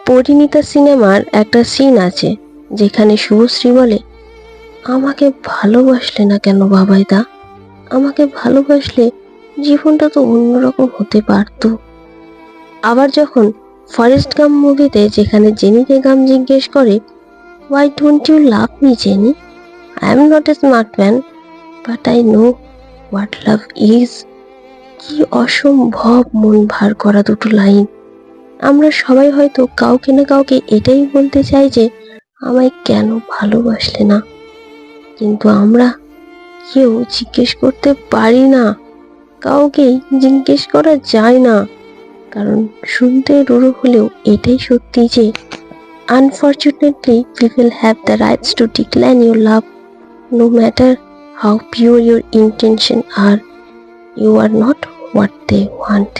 পরিণীতা সিনেমার একটা সিন আছে যেখানে শুভশ্রী বলে, আমাকে ভালোবাসলে না কেন বাবাইদা? আমাকে ভালোবাসলে জীবনটা তো অন্যরকম হতে পারতো। আবার যখন ফরেস্ট গাম মুভিতে যেখানে জেনিকে গাম জিজ্ঞেস করে, why don't you love me Jenny? I am not a smart man, but I know what love is. কি অসম্ভব মন ভার করা দুটো লাইন। আমরা সবাই হয়তো কাউকে না কাউকে এটাই বলতে চাই যে আমায় কেন ভালোবাসলে না, কিন্তু আমরা কেউ জিজ্ঞেস করতে পারি না, কাউকেই জিজ্ঞেস করা যায় না, কারণ শুনতে রুড়ো হলেও এটাই সত্যি যে unfortunately people have the rights to decline your love, no matter how pure your intention are, you are not what they want.